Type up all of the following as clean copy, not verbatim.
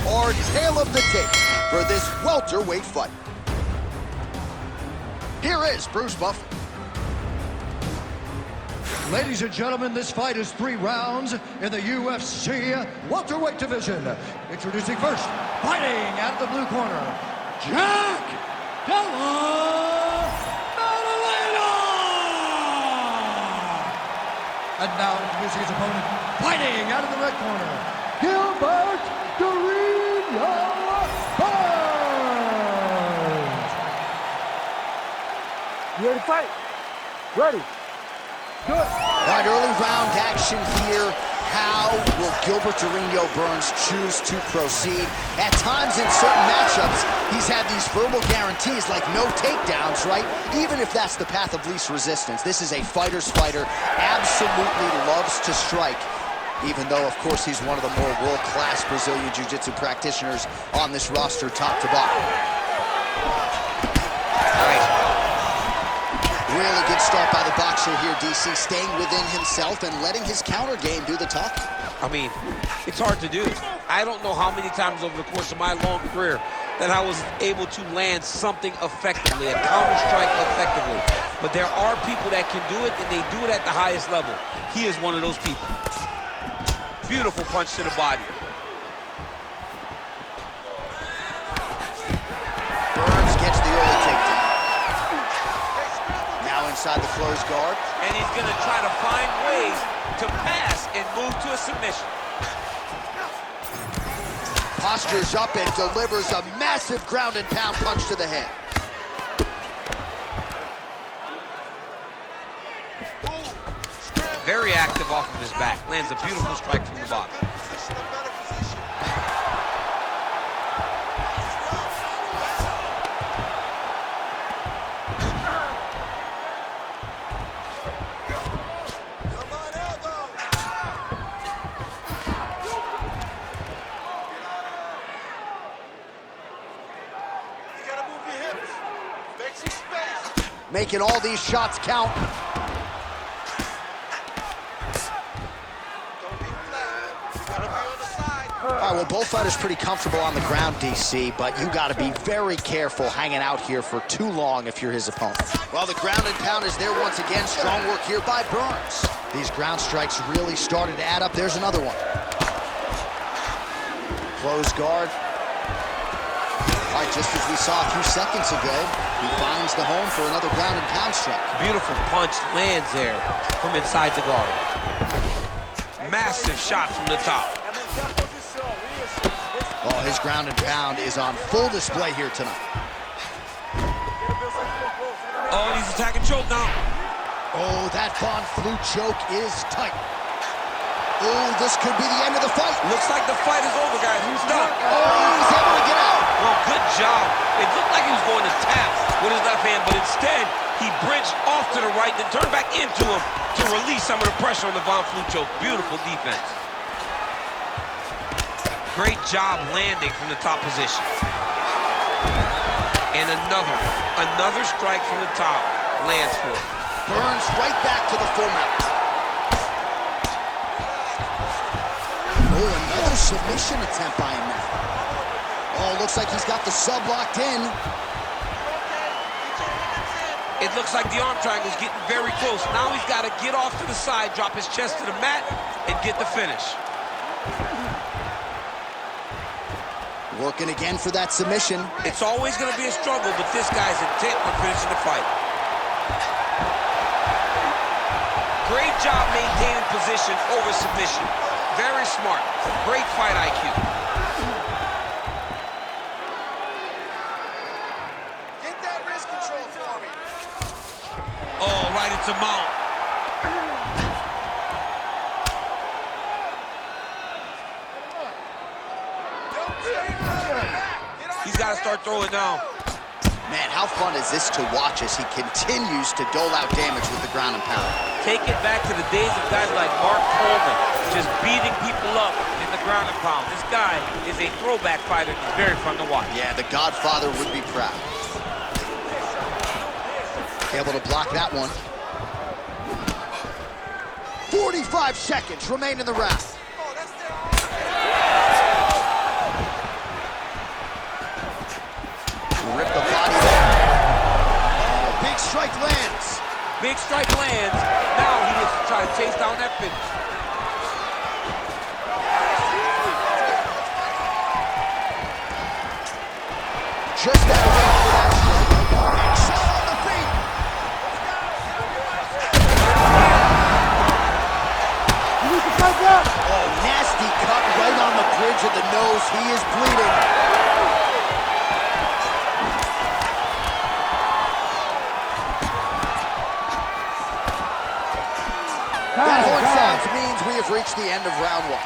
Our tale of the tape for this welterweight fight. Here is Bruce Buffer. Ladies and gentlemen, this fight is 3 rounds in the UFC welterweight division. Introducing first, fighting out of the blue corner, Jack Della Maddalena! And now introducing his opponent, fighting out of the red corner, Gilbert Burns. You ready to fight? Ready. Good. All right, early round action here. How will Gilbert Burns choose to proceed? At times in certain matchups, he's had these verbal guarantees like no takedowns, right? Even if that's the path of least resistance. This is a fighter's fighter, absolutely loves to strike. Even though, of course, he's one of the more world-class Brazilian Jiu-Jitsu practitioners on this roster, top to bottom. All right. Really good start by the boxer here, DC, staying within himself and letting his counter game do the talking. I mean, it's hard to do. I don't know how many times over the course of my long career that I was able to land something effectively, a counter strike effectively. But there are people that can do it, and they do it at the highest level. He is one of those people. Beautiful punch to the body. Burns gets the early takedown. Now inside the closed guard. And he's gonna try to find ways to pass and move to a submission. Postures up and delivers a massive ground and pound punch to the head. Very active off of his back. Lands a beautiful strike from the bottom. Making all these shots count. All right, well, both fighters pretty comfortable on the ground, DC, but you got to be very careful hanging out here for too long if you're his opponent. Well, the ground and pound is there once again. Strong work here by Burns. These ground strikes really started to add up. There's another one. Close guard. All right, just as we saw a few seconds ago, he finds the home for another ground and pound strike. Beautiful punch lands there from inside the guard. Massive shot from the top. Oh, his ground and pound is on full display here tonight. Oh, he's attacking choke now. Oh, that Von Flue choke is tight. Oh, this could be the end of the fight. Looks like the fight is over, guys. He's done. Oh, he's able to get out. Well, good job. It looked like he was going to tap with his left hand, but instead, he bridged off to the right, then turned back into him to release some of the pressure on the Von Flue choke. Beautiful defense. Great job landing from the top position. And another strike from the top lands for him. Burns right back to the full mount. Oh, another submission attempt by him now. Oh, looks like he's got the sub locked in. It looks like the arm triangle's getting very close. Now he's got to get off to the side, drop his chest to the mat, and get the finish. Working again for that submission. It's always going to be a struggle, but this guy's intent on finishing the fight. Great job maintaining position over submission. Very smart. Great fight IQ. Get that wrist control for me. Oh, right into mount. He's got to start throwing down. Man, how fun is this to watch as he continues to dole out damage with the ground and pound? Take it back to the days of guys like Mark Coleman, just beating people up in the ground and pound. This guy is a throwback fighter. He's very fun to watch. Yeah, the Godfather would be proud. Able to block that one. 45 seconds remain in the round. Rip the body there. Oh, big strike lands. Big strike lands. Now he gets to try to chase down that finish. Just that range for that strike. And shot on the feet. You need to fight that. Oh, nasty cut right on the bridge of the nose. He is bleeding. That horn sounds means we have reached the end of round one.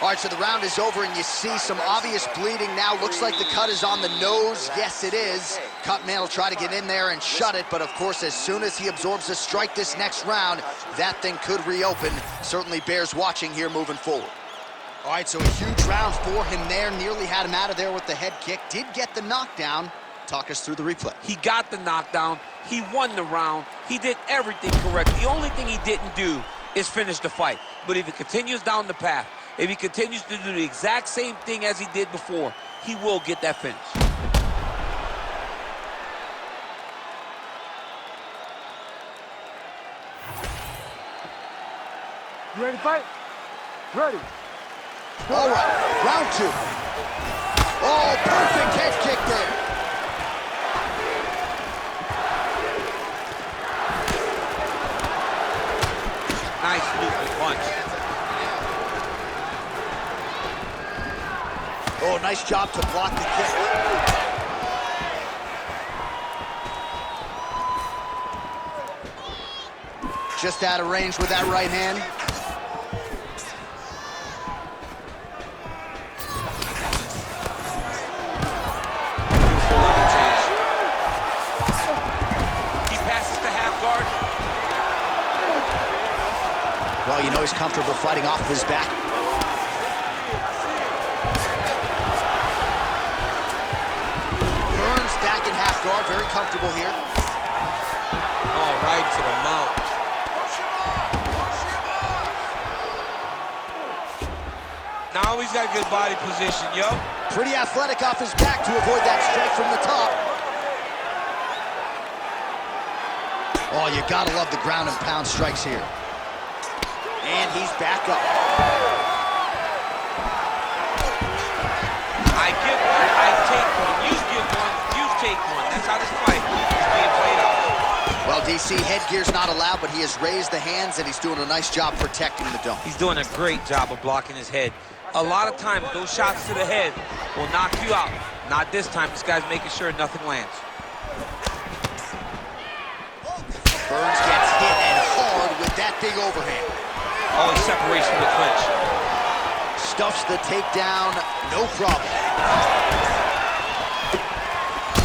All right, so the round is over, and you see some obvious bleeding now. Looks like the cut is on the nose. Yes, it is. Cutman will try to get in there and shut it, but of course, as soon as he absorbs a strike this next round, that thing could reopen. Certainly bears watching here moving forward. All right, so a huge round for him there. Nearly had him out of there with the head kick. Did get the knockdown. Talk us through the replay. He got the knockdown. He won the round. He did everything correct. The only thing he didn't do is finish the fight. But if he continues down the path, if he continues to do the exact same thing as he did before, he will get that finish. You ready to fight? Ready. All right, round two. Oh, perfect head kick there. Nice looping punch. Oh, nice job to block the kick. Just out of range with that right hand. He passes the half guard. Well, you know he's comfortable fighting off of his back. Burns back in half guard, very comfortable here. Oh, right to the mouth. Now he's got good body position, yo. Pretty athletic off his back to avoid that strike from the top. Oh, you gotta love the ground and pound strikes here. And he's back up. I give one, I take one. You give one, you take one. That's how this fight is being played out. Well, DC, headgear's not allowed, but he has raised the hands, and he's doing a nice job protecting the dome. He's doing a great job of blocking his head. A lot of times, those shots to the head will knock you out. Not this time. This guy's making sure nothing lands. Burns gets hit and hard with that big overhand. Oh, he's separation with clinch. Stuffs the takedown, no problem.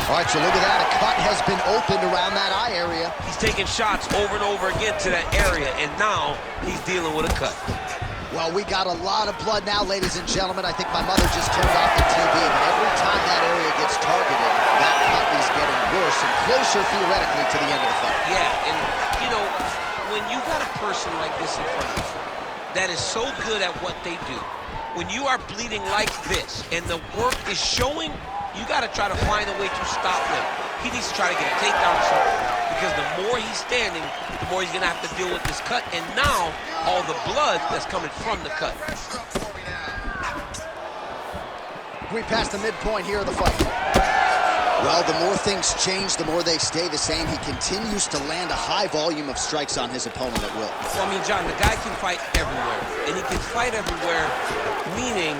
All right, so look at that. A cut has been opened around that eye area. He's taking shots over and over again to that area, and now he's dealing with a cut. Well, we got a lot of blood now, ladies and gentlemen. I think my mother just turned off the TV, but every time that area gets targeted, that cut is getting worse and closer, theoretically, to the end of the fight. Yeah, and, you know, when you got a person like this in front of you that is so good at what they do, when you are bleeding like this and the work is showing, you got to try to find a way to stop him. He needs to try to get a takedown or something, because the more he's standing, the more he's going to have to deal with this cut, and now all the blood that's coming from the cut. We passed the midpoint here of the fight. Well, the more things change, the more they stay the same. He continues to land a high volume of strikes on his opponent at will. Well, I mean, John, the guy can fight everywhere, and he can fight everywhere, meaning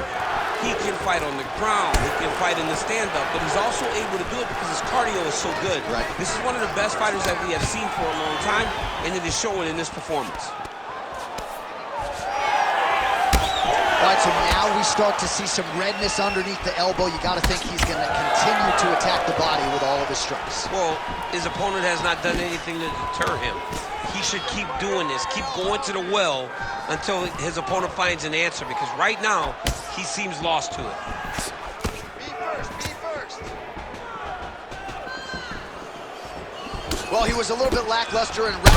he can fight on the ground, he can fight in the stand-up, but he's also able to do it because his cardio is so good. Right. This is one of the best fighters that we have seen for a long time, and it is showing in this performance. All right, so now we start to see some redness underneath the elbow. You got to think he's going to continue to attack the body with all of his strikes. Well, his opponent has not done anything to deter him. He should keep doing this, keep going to the well until his opponent finds an answer, because right now, he seems lost to it. Be first. Well, he was a little bit lackluster in round one.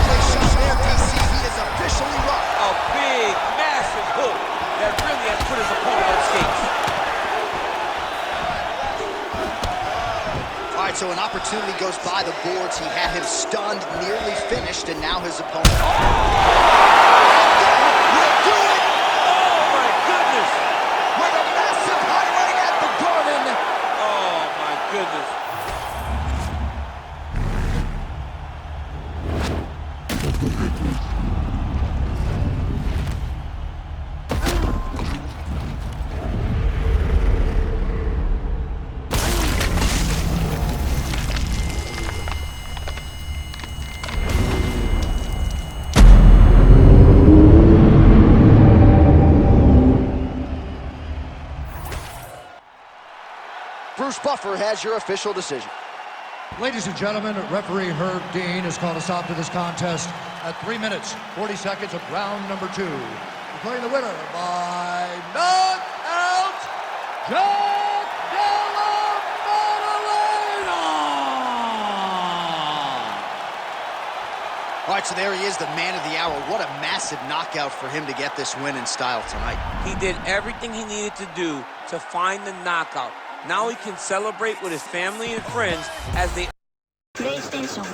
Play shot there, DC. goes by the boards. He had him stunned, nearly finished, and now his opponent. Oh my goodness! With a massive highlight at the Garden. Oh my goodness! Bruce Buffer has your official decision. Ladies and gentlemen, referee Herb Dean has called a stop to this contest at 3 minutes, 40 seconds of round number 2. Declaring the winner by knockout, Jack Della Maddalena! All right, so there he is, the man of the hour. What a massive knockout for him to get this win in style tonight. He did everything he needed to do to find the knockout. Now he can celebrate with his family and friends as they... PlayStation